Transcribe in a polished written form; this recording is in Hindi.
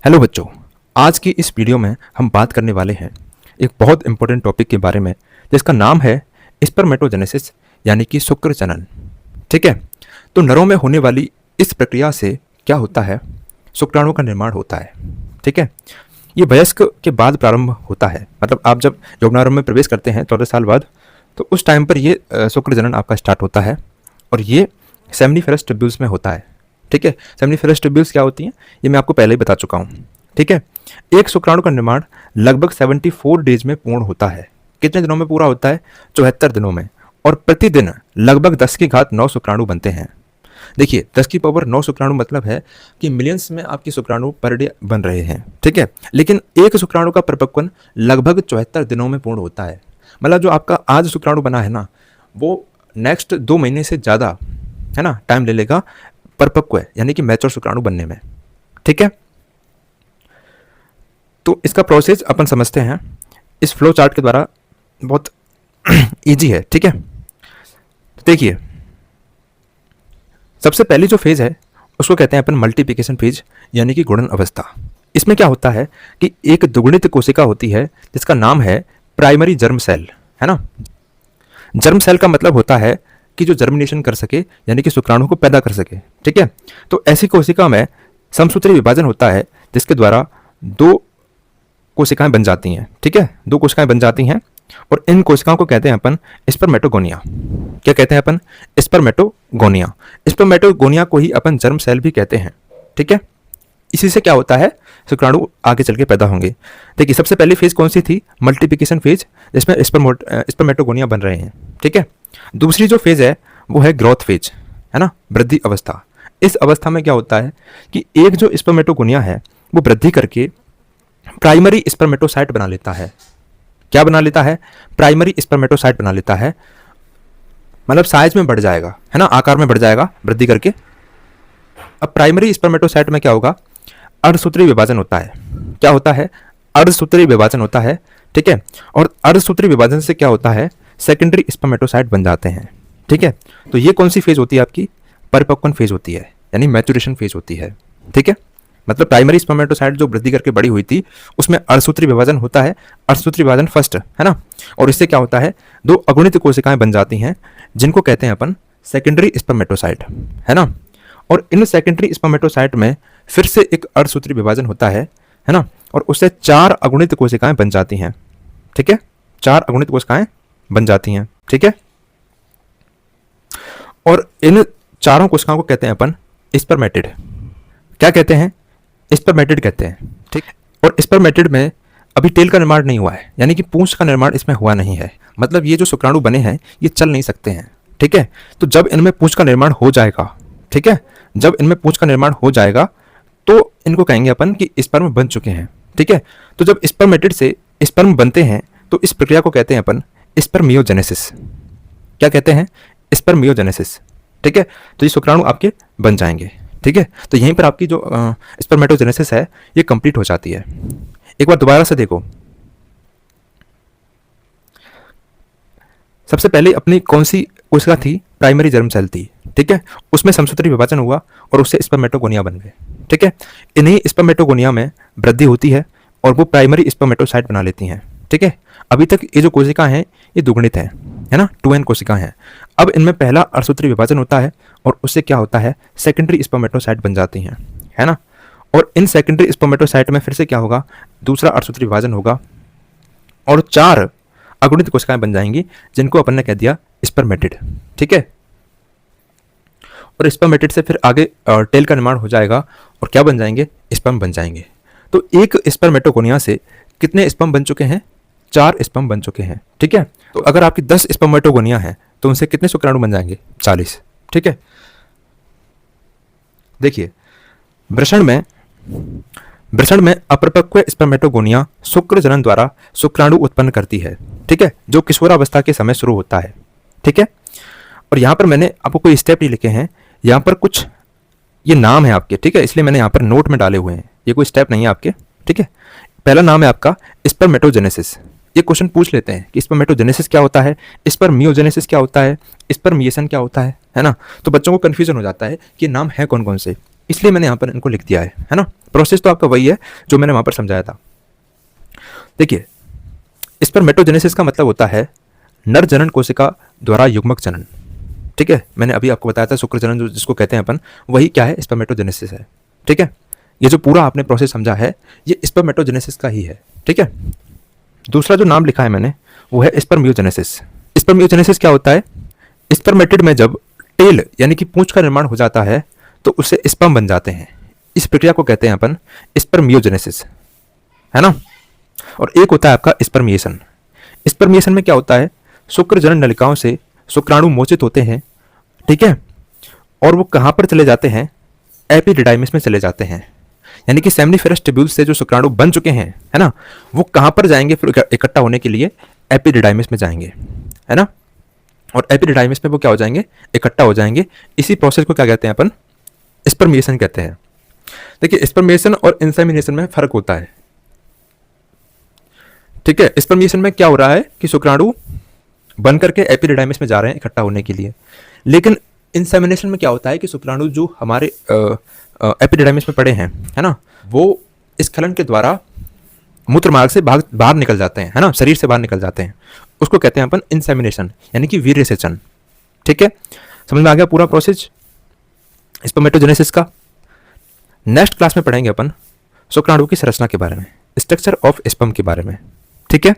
हेलो बच्चों, आज की इस वीडियो में हम बात करने वाले हैं एक बहुत इंपॉर्टेंट टॉपिक के बारे में जिसका नाम है स्पर्मेटोजेनेसिस यानी कि शुक्र जनन। ठीक है, तो नरों में होने वाली इस प्रक्रिया से क्या होता है, शुक्राणु का निर्माण होता है। ठीक है, ये वयस्क के बाद प्रारंभ होता है, मतलब आप जब यौवनारंभ में प्रवेश करते हैं 14 साल बाद, तो उस टाइम पर ये शुक्र जनन आपका स्टार्ट होता है और ये सेमनीफेरस ट्यूब्यूल्स में होता है। ठीक है, सेमनीफेरस ट्यूब्यूल्स क्या होती हैं ये मैं आपको पहले ही बता चुका हूँ। ठीक है, एक शुक्राणु का निर्माण लगभग 74 डेज में पूर्ण होता है। कितने दिनों में पूरा होता है? 74 दिनों में। और प्रतिदिन लगभग 10 की घात 9 शुक्राणु बनते हैं। देखिए, 10 की पावर 9 शुक्राणु मतलब है कि मिलियंस में आपके शुक्राणु पर डे बन रहे हैं। ठीक है, लेकिन एक शुक्राणु का परिपक्वन लगभग 74 दिनों में पूर्ण होता है। मतलब जो आपका आज शुक्राणु बना है ना, वो नेक्स्ट 2 महीने से ज़्यादा है ना टाइम ले लेगा परिपक्व है यानी कि मैच्योर शुक्राणु बनने में। ठीक है, तो इसका प्रोसेस अपन समझते हैं इस फ्लो चार्ट के द्वारा, बहुत इजी है। ठीक है, देखिए सबसे पहली जो फेज है उसको कहते हैं अपन मल्टीप्लिकेशन फेज यानी कि गुणन अवस्था। इसमें क्या होता है कि एक द्विगुणित कोशिका होती है जिसका नाम है प्राइमरी जर्म सेल, है ना। जर्म सेल का मतलब होता है कि जो जर्मिनेशन कर सके यानी कि शुक्राणु को पैदा कर सके। ठीक है, तो ऐसी कोशिका में समसूत्री विभाजन होता है जिसके द्वारा 2 कोशिकाएं बन जाती हैं। ठीक है, 2 कोशिकाएं बन जाती हैं और इन कोशिकाओं को कहते हैं अपन स्पर्मेटोगोनिया। क्या कहते हैं अपन? स्पर्मेटोगोनिया। स्पर्मेटोगोनिया को ही अपन जर्म सेल भी कहते हैं। ठीक है, इसी से क्या होता है, शुक्राणु आगे चल के पैदा होंगे। देखिए सबसे पहली फेज कौन सी थी? मल्टीप्लिकेशन फेज, जिसमें स्पर्मेटोगोनिया बन रहे हैं। ठीक है, दूसरी जो फेज है वो है ग्रोथ फेज, है ना, वृद्धि अवस्था। इस अवस्था में क्या होता है कि एक जो स्पर्मेटोगोनिया है वो वृद्धि करके प्राइमरी स्पर्मेटोसाइट बना लेता है। क्या बना लेता है? प्राइमरी स्पर्मेटोसाइट बना लेता है। मतलब साइज में बढ़ जाएगा, है ना, आकार में बढ़ जाएगा वृद्धि करके। अब प्राइमरी स्पर्मेटोसाइट में क्या होगा? अर्धसूत्री विभाजन होता है। क्या होता है? अर्धसूत्री विभाजन होता है। ठीक है, और अर्धसूत्री विभाजन से क्या होता है? सेकेंडरी स्पर्मेटोसाइट बन जाते हैं। ठीक है, तो ये कौन सी फेज होती है आपकी? परिपक्वन फेज होती है यानी मैचुरेशन फेज होती है। ठीक है, मतलब प्राइमरी स्पर्मेटोसाइट जो वृद्धि करके बड़ी हुई थी उसमें अर्धसूत्री विभाजन होता है। अर्धसूत्री विभाजन फर्स्ट, है ना, और इससे क्या होता है 2 अगुणित कोशिकाएं बन जाती हैं जिनको कहते हैं अपन सेकेंडरी स्पर्मेटोसाइट, है ना। और इन सेकेंडरी स्पर्मेटोसाइट में फिर से एक अर्धसूत्री विभाजन होता है ना, और उससे 4 अगुणित कोशिकाएं बन जाती हैं। ठीक है, 4 अगुणित कोशिकाएं बन जाती हैं। ठीक है, और इन चारों कोशिकाओं को कहते हैं अपन स्पर्मेटिड। क्या कहते हैं? स्पर्मेटिड कहते हैं। ठीक, और स्पर्मेटिड में अभी टेल का निर्माण नहीं हुआ है यानी कि पूंछ का निर्माण इसमें हुआ नहीं है। मतलब ये जो शुक्राणु बने हैं ये चल नहीं सकते हैं। ठीक है, तो जब इनमें पूंछ का निर्माण हो जाएगा, ठीक है, जब इनमें पूंछ का निर्माण हो जाएगा तो इनको कहेंगे अपन कि स्पर्म बन चुके हैं। ठीक है, तो जब स्पर्मेटिड से स्पर्म बनते हैं तो इस प्रक्रिया को कहते हैं अपन स्पर्मियोजेनेसिस। क्या कहते हैं? स्पर्मियोजेनेसिस। ठीक है, तो ये शुक्राणु आपके बन जाएंगे। ठीक है, तो यहीं पर आपकी जो स्पर्मेटोजेनेसिस है ये कंप्लीट हो जाती है। एक बार दोबारा से देखो, सबसे पहले अपनी कौन सी कोशिका थी? प्राइमरी जर्म सेल थी। ठीक है, उसमें समसूत्री विभाजन हुआ और उससे स्पर्मेटोगोनिया बन गए। ठीक है, इन्हीं स्पर्मेटोगोनिया में वृद्धि होती है और वो प्राइमरी स्पर्मेटोसाइट बना लेती हैं। ठीक है, अभी तक ये जो कोशिका हैं ये दुगुणित है ना, 2n कोशिका हैं। अब इनमें पहला अर्धसूत्री विभाजन होता है और उससे क्या होता है? सेकेंडरी स्पर्मेटोसाइट बन जाती हैं, है ना। और इन सेकेंडरी स्पर्मेटोसाइट में फिर से क्या होगा? दूसरा अर्धसूत्री विभाजन होगा और 4 अगुणित कोशिकाएं बन जाएंगी जिनको अपन ने कह दिया स्पर्मेटिड। ठीक है, और स्पर्मेटिड से फिर आगे टेल का निर्माण हो जाएगा और क्या बन जाएंगे? स्पर्म बन जाएंगे। तो एक स्पर्मेटोगोनिया से कितने स्पर्म बन चुके हैं? 4 स्पर्म बन चुके हैं। ठीक है, तो अगर आपकी 10 स्पर्मेटोगोनिया है तो उनसे कितने शुक्राणु बन जाएंगे? 40। ठीक है, देखिए वृषण में अपरिपक्व स्पर्मेटोगोनिया शुक्र जनन द्वारा शुक्राणु उत्पन्न करती है। ठीक है, जो किशोरावस्था के समय शुरू होता है। ठीक है, और यहाँ पर मैंने आपको कोई स्टेप नहीं लिखे हैं, यहाँ पर कुछ ये नाम है आपके। ठीक है, इसलिए मैंने यहाँ पर नोट में डाले हुए हैं, ये कोई स्टेप नहीं है आपके। ठीक है, पहला नाम है आपका स्पर्मेटोजेनेसिस। ये क्वेश्चन पूछ लेते हैं कि स्पर्मेटोजेनेसिस क्या होता है, स्पर्मियोजेनेसिस क्या होता है, स्पर्मिएशन क्या होता है ना। तो बच्चों को कंफ्यूजन हो जाता है कि नाम है कौन कौन से। इसलिए मैंने यहाँ पर इनको लिख दिया है ना। प्रोसेस तो आपका वही है जो मैंने वहाँ पर समझाया था। देखिए, स्पर्मेटोजेनेसिस का मतलब होता है नर जनन कोशिका द्वारा युग्मक जनन। ठीक है, मैंने अभी आपको बताया था शुक्र जनन जो जिसको कहते हैं अपन, वही क्या है, स्पर्मेटोजेनेसिस है। ठीक है, ये जो पूरा आपने प्रोसेस समझा है ये स्पर्मेटोजेनेसिस का ही है। ठीक है, दूसरा जो नाम लिखा है मैंने वो है स्पर्मियोजेनेसिस। स्पर्मियोजेनेसिस क्या होता है, स्पर्मेटिड में जब टेल यानी कि पूंछ का निर्माण हो जाता है तो उससे स्पर्म बन जाते हैं। इस प्रक्रिया को कहते हैं अपन स्पर्मियोजेनेसिस, है ना। और एक होता है आपका स्पर्मिएशन। स्पर्मिएशन में क्या होता है, शुक्र जनन नलिकाओं से शुक्राणु मोचित होते हैं। ठीक है, और वो कहाँ पर चले जाते हैं, एपिडिडाइमिस में चले जाते हैं। यानी कि सेमनीफेरस ट्यूब्यूल से जो शुक्राणु बन चुके हैं, है ना, वो कहाँ पर जाएंगे फिर इकट्ठा होने के लिए, एपिडिडाइमिस में जाएंगे, है ना। और एपिडिडाइमिस में वो क्या हो जाएंगे, इकट्ठा हो जाएंगे। इसी प्रोसेस को क्या कहते हैं अपन, स्पर्मिएशन कहते हैं। देखिए, स्पर्मिएशन और इंसेमिनेशन में फर्क होता है। ठीक है, स्पर्मिएशन में क्या हो रहा है कि शुक्राणु बन करके एपिडिडाइमिस में जा रहे हैं इकट्ठा होने के लिए, लेकिन इंसेमिनेशन में क्या होता है कि शुक्राणु जो हमारे एपिडिडाइमिस में पड़े हैं, है ना, वो स्खलन के द्वारा मूत्र मार्ग से बाहर निकल जाते हैं, है ना, शरीर से बाहर निकल जाते हैं। उसको कहते हैं अपन इंसेमिनेशन यानी कि वीर्य सेचन। ठीक है, समझ में आ गया पूरा प्रोसेस स्पर्मेटोजेनेसिस का। नेक्स्ट क्लास में पढ़ेंगे अपन शुक्राणु की संरचना के बारे में, स्ट्रक्चर ऑफ स्पर्म के बारे में। ठीक है।